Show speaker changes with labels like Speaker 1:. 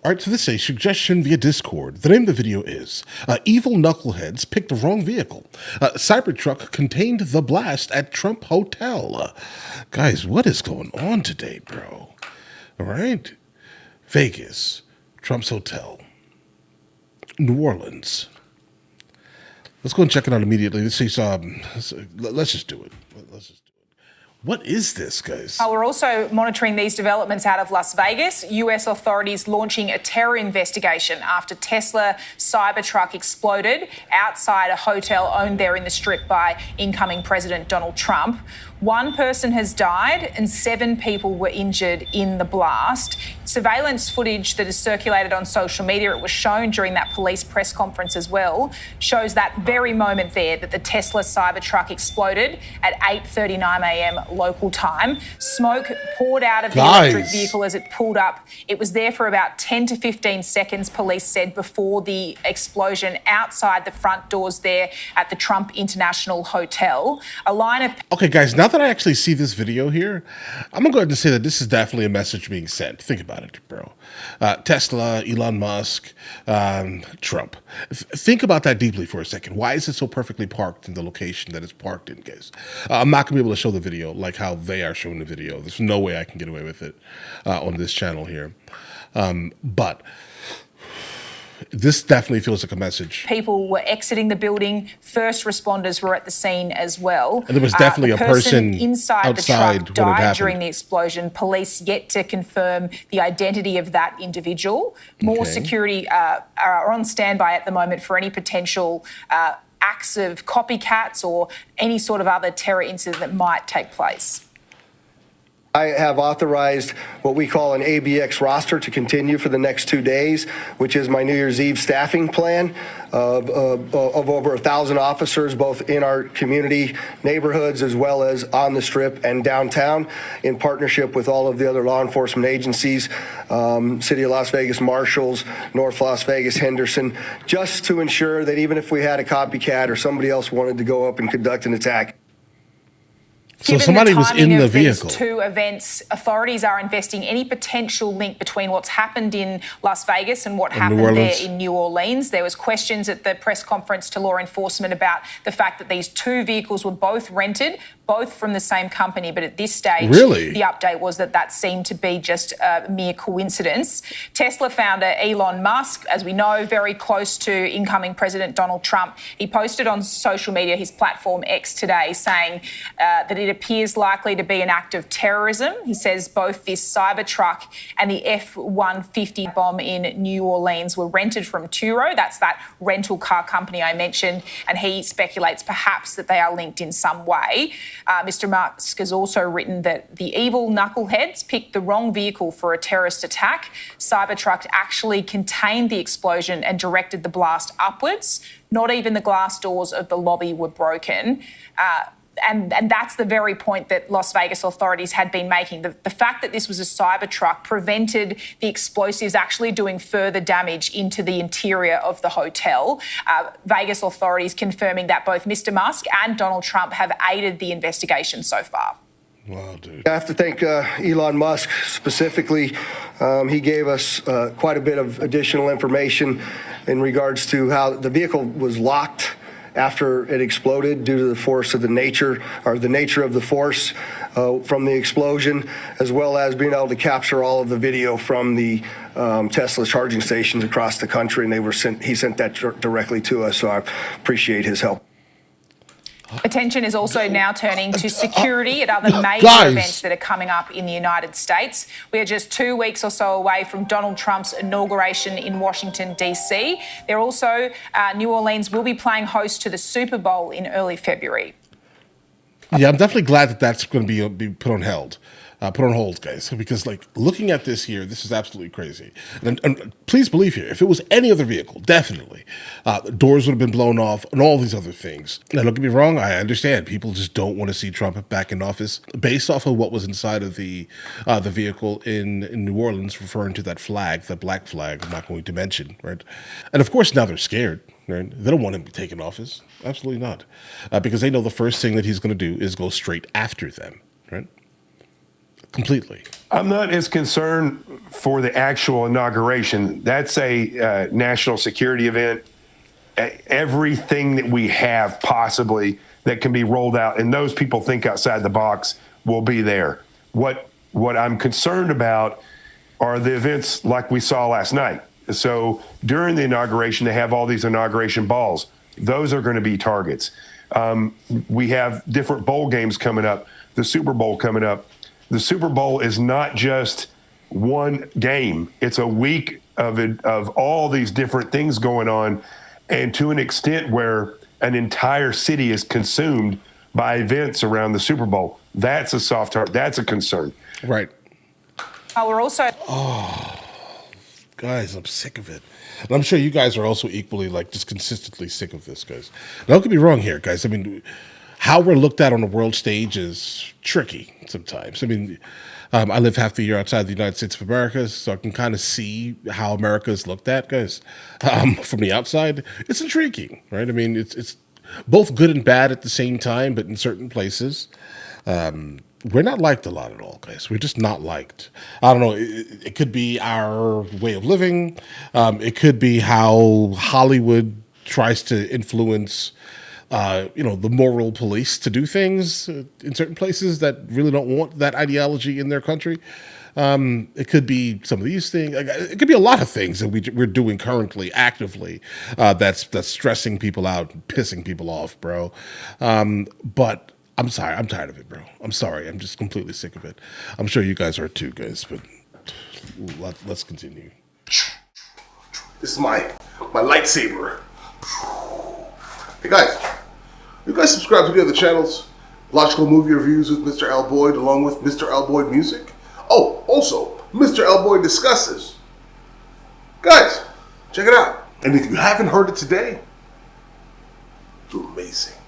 Speaker 1: All right, so this is a suggestion via Discord. The name of the video is Evil Knuckleheads Picked the Wrong Vehicle. Cybertruck contained the blast at Trump Hotel. Guys, what is going on today, bro? All right. Vegas, Trump's Hotel, New Orleans. Let's go and check it out immediately. Let's just do it. Let's just do it. What is this, guys?
Speaker 2: We're also monitoring these developments out of Las Vegas. US authorities launching a terror investigation after Tesla Cybertruck exploded outside a hotel owned there in the Strip by incoming President Donald Trump. One person has died and 7 people were injured in the blast. Surveillance footage that is circulated on social media, it was shown during that police press conference as well, shows that very moment there that the Tesla Cybertruck exploded at 8:39 a.m. local time. Smoke poured out of the electric vehicle as it pulled up. It was there for about 10 to 15 seconds, police said, before the explosion outside the front doors there at the Trump International Hotel. A line of...
Speaker 1: Okay, guys, now that I actually see this video here, I'm going to go ahead and say that this is definitely a message being sent. Think about it, bro. Tesla, Elon Musk, Trump. Think about that deeply for a second. Why is it so perfectly parked in the location that it's parked in, guys? I'm not going to be able to show the video like how they are showing the video. There's no way I can get away with it on this channel here. But this definitely feels like a message.
Speaker 2: People were exiting the building. First responders were at the scene as well.
Speaker 1: And there was definitely a person
Speaker 2: inside the truck died during the explosion. Police yet to confirm the identity of that individual. More security are on standby at the moment for any potential acts of copycats or any sort of other terror incident that might take place.
Speaker 3: I have authorized what we call an ABX roster to continue for the next 2 days, which is my New Year's Eve staffing plan of over 1,000 officers, both in our community neighborhoods as well as on the Strip and downtown, in partnership with all of the other law enforcement agencies, City of Las Vegas Marshals, North Las Vegas Henderson, just to ensure that even if we had a copycat or somebody else wanted to go up and conduct an attack.
Speaker 1: So somebody was in the vehicle.
Speaker 2: These 2 events, authorities are investigating any potential link between what's happened in Las Vegas and what happened there in New Orleans. There was questions at the press conference to law enforcement about the fact that these 2 vehicles were both rented, both from the same company. But at this stage, the update was that that seemed to be just a mere coincidence. Tesla founder Elon Musk, as we know, very close to incoming President Donald Trump, he posted on social media, his platform X today, saying that it appears likely to be an act of terrorism. He says both this Cybertruck and the F-150 bomb in New Orleans were rented from Turo. That's that rental car company I mentioned. And he speculates perhaps that they are linked in some way. Mr. Musk has also written that the evil knuckleheads picked the wrong vehicle for a terrorist attack. Cybertruck actually contained the explosion and directed the blast upwards. Not even the glass doors of the lobby were broken. And that's the very point that Las Vegas authorities had been making. The fact that this was a Cybertruck prevented the explosives actually doing further damage into the interior of the hotel. Vegas authorities confirming that both Mr. Musk and Donald Trump have aided the investigation so far.
Speaker 1: Wow, dude.
Speaker 3: I have to thank Elon Musk specifically. He gave us quite a bit of additional information in regards to how the vehicle was locked after it exploded due to the force of the nature of the force from the explosion, as well as being able to capture all of the video from the Tesla charging stations across the country, and he sent that directly to us, so I appreciate his help.
Speaker 2: Attention is also now turning to security at other major events that are coming up in the United States. We are just 2 weeks or so away from Donald Trump's inauguration in Washington, D.C. They're also, New Orleans will be playing host to the Super Bowl in early February.
Speaker 1: Yeah, I'm definitely glad that that's going to be put on hold. Put on hold, guys, because like looking at this here, this is absolutely crazy. And please believe here, if it was any other vehicle, definitely, doors would have been blown off and all these other things. Now, don't get me wrong, I understand people just don't want to see Trump back in office based off of what was inside of the vehicle in New Orleans, referring to that flag, that black flag. I'm not going to mention, right? And of course, now they're scared. Right? They don't want him to take in office. Absolutely not, because they know the first thing that he's going to do is go straight after them, right? completely.
Speaker 4: I'm not as concerned for the actual inauguration. That's a national security event. Everything that we have possibly that can be rolled out, and those people think outside the box, will be there. What I'm concerned about are the events like we saw last night. So during the inauguration, they have all these inauguration balls. Those are going to be targets. We have different bowl games coming up, the Super Bowl coming up. The Super Bowl is not just one game. It's a week of all these different things going on, and to an extent where an entire city is consumed by events around the Super Bowl. That's a soft target. That's a concern.
Speaker 1: Right.
Speaker 2: We're also...
Speaker 1: Guys, I'm sick of it. And I'm sure you guys are also equally, like, just consistently sick of this, guys. Now, don't get me wrong here, guys. I mean, how we're looked at on the world stage is tricky sometimes. I mean, I live half the year outside the United States of America, so I can kind of see how America is looked at, guys. From the outside, it's intriguing, right? I mean, it's both good and bad at the same time, but in certain places, we're not liked a lot at all, guys. We're just not liked. I don't know. It could be our way of living. It could be how Hollywood tries to influence, the moral police to do things in certain places that really don't want that ideology in their country. It could be some of these things. It could be a lot of things that we're doing currently, actively, that's stressing people out, and pissing people off, bro. But I'm sorry. I'm tired of it, bro. I'm sorry. I'm just completely sick of it. I'm sure you guys are too, guys, but let's continue. This is my lightsaber. Hey, guys. You guys subscribe to the other channels? Logical Movie Reviews with Mr. L. Boyd, along with Mr. L. Boyd Music. Oh, also, Mr. L. Boyd Discusses. Guys, check it out. And if you haven't heard it today, you're amazing.